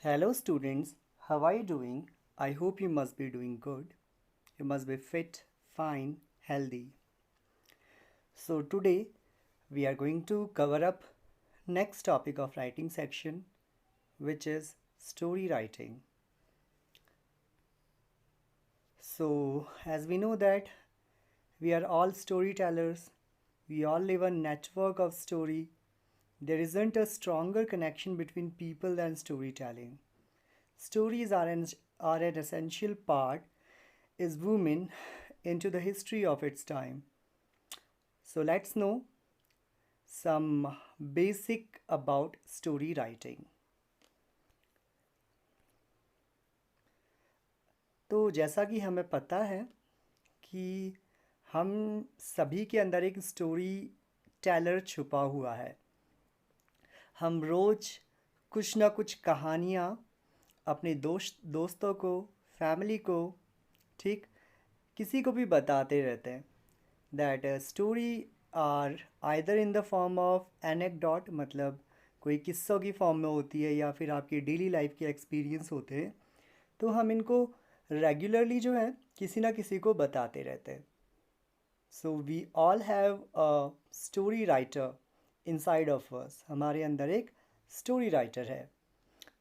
Hello, students. How are you doing? I hope you must be doing good. You must be fit, fine, healthy. So today we are going to cover up next topic of writing section, which is story writing. So as we know that we are all storytellers, we all live a network of story. There isn't a stronger connection between people than storytelling. Stories are an essential part is woven into the history of its time. So let's know some basic about story writing. तो जैसा कि हमें पता है कि हम सभी के अंदर एक स्टोरी टेलर छुपा हुआ है। हम रोज़ कुछ ना कुछ कहानियाँ अपने दोस्तों को, फैमिली को, ठीक, किसी को भी बताते रहते हैं। That story are either in the form of anecdote, मतलब कोई किस्सों की फॉर्म में होती है या फिर आपकी डेली लाइफ के एक्सपीरियंस होते हैं। तो हम इनको रेगुलरली जो है किसी ना किसी को बताते रहते हैं। So we all have a story writer inside of us. हमारे अंदर एक स्टोरी राइटर है।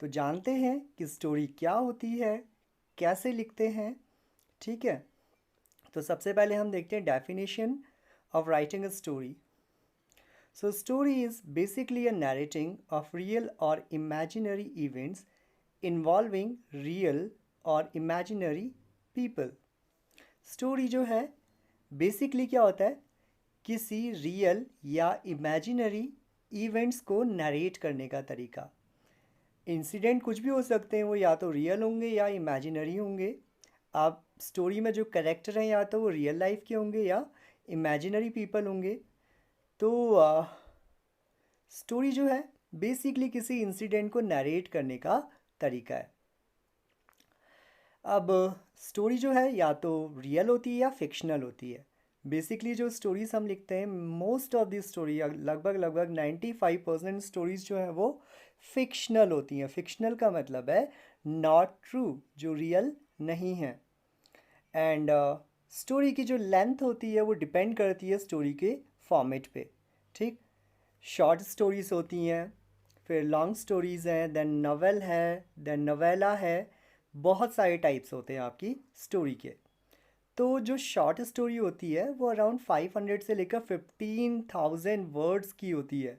तो जानते हैं कि स्टोरी क्या होती है, कैसे लिखते हैं, ठीक है। तो सबसे पहले हम देखते हैं definition of writing a story. So, story is basically a narrating of real or imaginary events involving real or imaginary people. Story जो है बेसिकली क्या होता है, किसी रियल या इमेजिनरी इवेंट्स को नरेट करने का तरीका। इंसिडेंट कुछ भी हो सकते हैं, वो या तो रियल होंगे या इमेजिनरी होंगे। आप स्टोरी में जो करेक्टर हैं या तो वो रियल लाइफ के होंगे या इमेजिनरी पीपल होंगे। तो स्टोरी जो है बेसिकली किसी इंसिडेंट को नरेट करने का तरीका है। अब स्टोरी जो है या तो रियल होती है या फिक्शनल होती है। बेसिकली जो स्टोरीज हम लिखते हैं, मोस्ट ऑफ दी स्टोरी, लगभग लगभग 95% स्टोरीज जो है वो फिक्शनल होती हैं। फिक्शनल का मतलब है नॉट ट्रू, जो रियल नहीं है। एंड स्टोरी की जो लेंथ होती है वो डिपेंड करती है स्टोरी के फॉर्मेट पे, ठीक। शॉर्ट स्टोरीज होती हैं, फिर लॉन्ग स्टोरीज़ हैं, देन नॉवेल है, देन नोवेला है। बहुत सारे टाइप्स होते हैं आपकी स्टोरी के। तो जो शॉर्ट स्टोरी होती है वो अराउंड 500 से लेकर 15,000 वर्ड्स की होती है,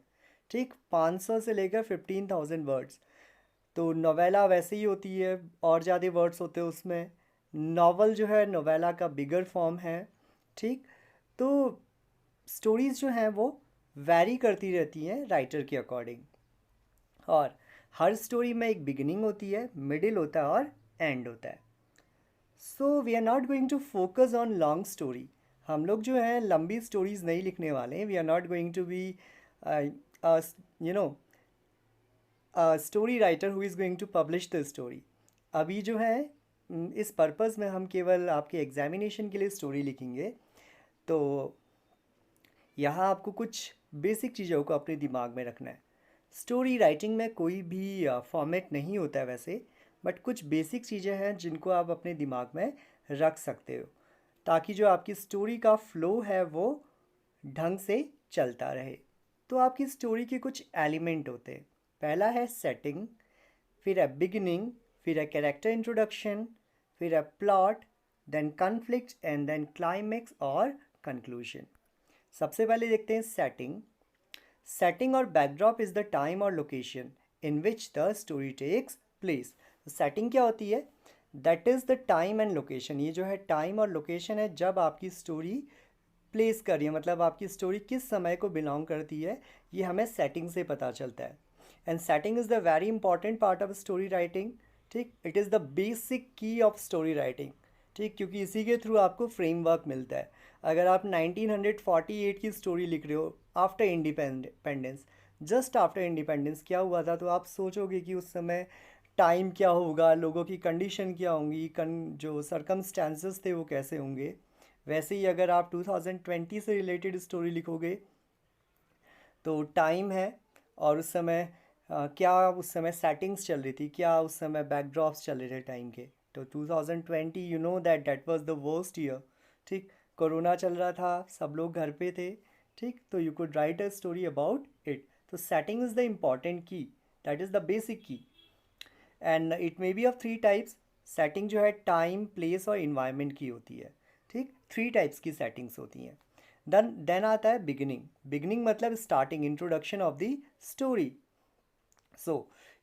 ठीक। 500 से लेकर 15,000 वर्ड्स। तो नोवेला वैसे ही होती है, और ज़्यादा वर्ड्स होते हैं उसमें। नॉवल जो है नोवेला का बिगर फॉर्म है, ठीक। तो स्टोरीज़ जो हैं वो वैरी करती रहती हैं राइटर के अकॉर्डिंग। और हर स्टोरी में एक बिगिनिंग होती है, मिडिल होता है और एंड होता है। So we are not going to focus on long story. हम लोग जो है लंबी स्टोरीज नहीं लिखने वाले हैं। We are not going to be you know story writer who is going to publish the story. अभी जो है इस पर्पज़ में हम केवल आपके एग्जामिनेशन के लिए स्टोरी लिखेंगे। तो यहाँ आपको कुछ बेसिक चीज़ों को अपने दिमाग में रखना है। स्टोरी राइटिंग में कोई भी फॉर्मेट नहीं होता है वैसे, बट कुछ बेसिक चीज़ें हैं जिनको आप अपने दिमाग में रख सकते हो, ताकि जो आपकी स्टोरी का फ्लो है वो ढंग से चलता रहे। तो आपकी स्टोरी के कुछ एलिमेंट होते हैं। पहला है सेटिंग, फिर है बिगिनिंग, फिर है कैरेक्टर इंट्रोडक्शन, फिर है plot, then conflict and then climax और कंक्लूजन। सबसे पहले देखते हैं सेटिंग। सेटिंग और बैकड्रॉप इज़ द टाइम और location in which the story takes place. Setting क्या होती है? That is the time and location. ये जो है टाइम और लोकेशन है जब आपकी स्टोरी प्लेस कर रही है, मतलब आपकी स्टोरी किस समय को बिलोंग करती है, ये हमें सेटिंग से पता चलता है। And setting is the very important part of story writing, ठीक। इट इज़ द बेसिक की ऑफ स्टोरी राइटिंग, ठीक, क्योंकि इसी के थ्रू आपको फ्रेमवर्क मिलता है। अगर आप 1948 की स्टोरी लिख रहे हो, after independence, just after independence क्या हुआ था, तो आप सोचोगे कि उस समय टाइम क्या होगा, लोगों की कंडीशन क्या होंगी, जो सरकमस्टांसेस थे वो कैसे होंगे। वैसे ही अगर आप 2020 से रिलेटेड स्टोरी लिखोगे तो टाइम है और उस समय क्या उस समय सेटिंग्स चल रही थी, क्या उस समय बैकड्रॉप्स चल रहे थे टाइम के। तो 2020 you know that that was the worst year. ठीक, कोरोना चल रहा था, सब लोग घर पे थे। ठीक, तो you could write a story about it. तो सेटिंग इज़ द इम्पॉर्टेंट की, दैट इज़ द बेसिक की। And it may be of three types. Setting जो है टाइम, प्लेस और इन्वायरमेंट की होती है। ठीक, थ्री टाइप्स की सेटिंग्स होती हैं। देन आता है बिगिनिंग। बिगिनिंग मतलब starting, introduction of the story. So,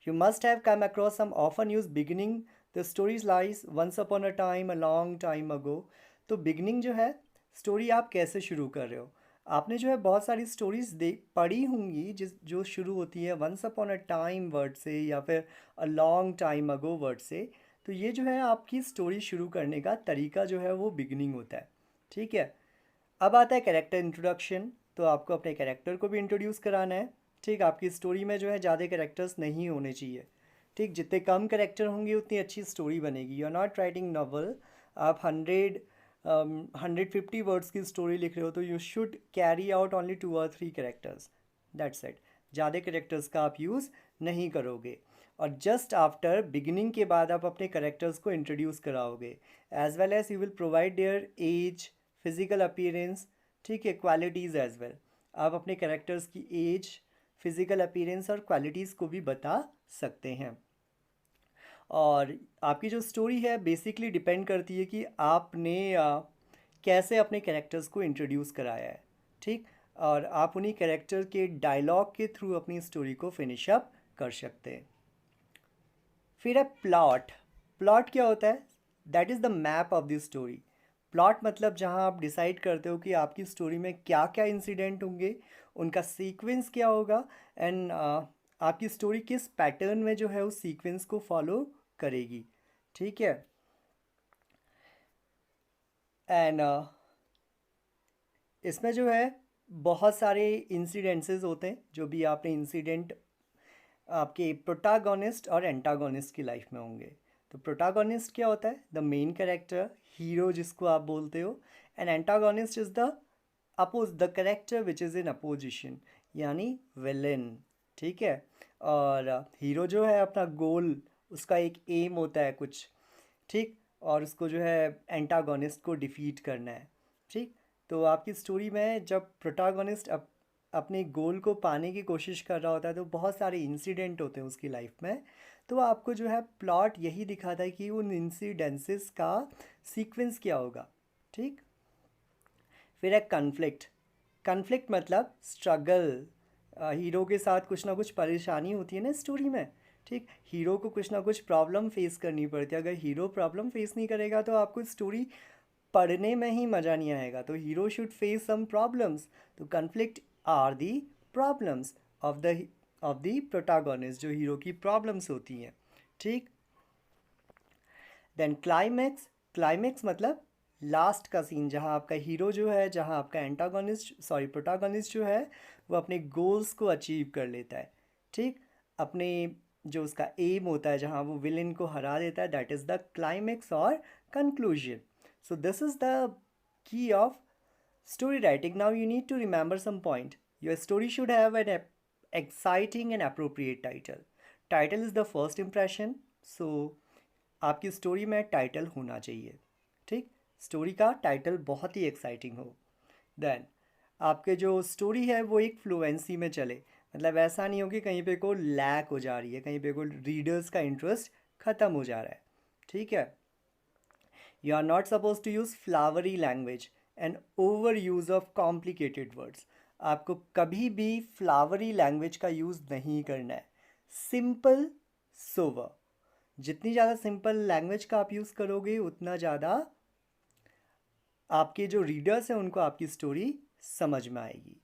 you must have come across some often used beginning. The stories lies once upon a time, a long time ago. तो beginning जो है, story आप कैसे शुरू कर रहे हो। आपने जो है बहुत सारी स्टोरीज देख पढ़ी होंगी जिस जो शुरू होती है once upon a time word से या फिर a long time ago word से। तो ये जो है आपकी स्टोरी शुरू करने का तरीका जो है वो बिगिनिंग होता है। ठीक है, अब आता है कैरेक्टर इंट्रोडक्शन। तो आपको अपने कैरेक्टर को भी इंट्रोड्यूस कराना है। ठीक, आपकी स्टोरी में जो है ज़्यादा कैरेक्टर्स नहीं होने चाहिए। ठीक, जितने कम कैरेक्टर होंगे उतनी अच्छी स्टोरी बनेगी। You are not writing novel, आप 150 वर्ड्स की स्टोरी लिख रहे हो, तो you should carry out only 2 और 3 कैरेक्टर्स, दैट्स इट। ज़्यादा कैरेक्टर्स का आप यूज़ नहीं करोगे। और जस्ट आफ्टर बिगिनिंग के बाद आप अपने कैरेक्टर्स को इंट्रोड्यूस कराओगे, as well as you will provide their age, physical appearance. ठीक है, क्वालिटीज़ एज वेल। आप अपने कैरेक्टर्स की एज, फिजिकल अपीयरेंस और क्वालिटीज़ को भी बता सकते हैं। और आपकी जो स्टोरी है बेसिकली डिपेंड करती है कि आपने कैसे अपने कैरेक्टर्स को इंट्रोड्यूस कराया है। ठीक, और आप उन्हीं कैरेक्टर के डायलॉग के थ्रू अपनी स्टोरी को फिनिश अप कर सकते हैं। फिर है प्लॉट। प्लॉट क्या होता है? That is the map of the story. Plot मतलब जहाँ आप डिसाइड करते हो कि आपकी स्टोरी में क्या क्या इंसिडेंट होंगे, उनका सीक्वेंस क्या होगा, एंड आपकी स्टोरी किस पैटर्न में जो है उस सीक्वेंस को फॉलो करेगी। ठीक है, एंड इसमें जो है बहुत सारे इंसिडेंसेस होते हैं। जो भी आपने इंसिडेंट आपके प्रोटागोनिस्ट और एंटागोनिस्ट की लाइफ में होंगे। तो प्रोटागोनिस्ट क्या होता है? द मेन कैरेक्टर, हीरो जिसको आप बोलते हो। And antagonist is the character which is in opposition, यानी विलेन। ठीक है, और हीरो जो है अपना गोल, उसका एक एम होता है कुछ। ठीक, और उसको जो है एंटागोनिस्ट को डिफीट करना है। ठीक, तो आपकी स्टोरी में जब प्रोटागोनिस्ट अपने गोल को पाने की कोशिश कर रहा होता है तो बहुत सारे इंसिडेंट होते हैं उसकी लाइफ में। तो आपको जो है प्लॉट यही दिखाता है कि उन इंसिडेंसेस का सीक्वेंस क्या होगा। ठीक, फिर है कन्फ्लिक्ट। कन्फ्लिक्ट मतलब स्ट्रगल। हीरो के साथ कुछ ना कुछ परेशानी होती है ना स्टोरी में। ठीक, हीरो को कुछ ना कुछ प्रॉब्लम फेस करनी पड़ती है। अगर हीरो प्रॉब्लम फेस नहीं करेगा तो आपको स्टोरी पढ़ने में ही मज़ा नहीं आएगा। तो hero should face some problems. तो conflict are the problems of the protagonist, जो हीरो की प्रॉब्लम्स होती हैं। ठीक, देन क्लाइमैक्स। क्लाइमैक्स मतलब लास्ट का सीन, जहाँ आपका हीरो जो है, जहाँ आपका प्रोटागोनिस्ट जो है वो अपने गोल्स को अचीव कर लेता है। ठीक, अपने जो उसका एम होता है, जहाँ वो विलेन को हरा देता है, दैट इज़ द क्लाइमैक्स और conclusion. So this is the key of story writing. Now you need to remember some point. Your story should have an exciting and appropriate title. Title is the first impression. So आपकी story में title होना चाहिए। ठीक, story का title बहुत ही exciting हो। Then आपके जो स्टोरी है वो एक फ्लुएंसी में चले। मतलब ऐसा नहीं हो कि कहीं पे को लैक हो जा रही है, कहीं पे को रीडर्स का इंटरेस्ट ख़त्म हो जा रहा है। ठीक है, you are not supposed to use flowery language and overuse of complicated words. आपको कभी भी फ्लावरी लैंग्वेज का यूज़ नहीं करना है। सिंपल सोवर, जितनी ज़्यादा सिंपल लैंग्वेज का आप यूज़ करोगे उतना ज़्यादा आपके जो रीडर्स हैं उनको आपकी स्टोरी समझ में आएगी।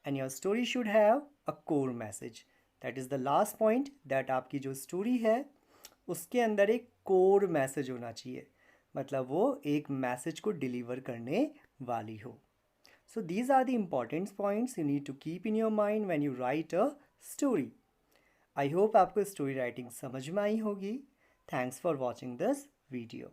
And your story should have a core message. That is the last point, that आपकी जो स्टोरी है उसके अंदर एक कोर मैसेज होना चाहिए। मतलब वो एक मैसेज को डिलीवर करने वाली हो। So these are the important points you need to keep in your mind when you write a story. I hope आपको स्टोरी राइटिंग समझ में आई होगी। Thanks for watching this video.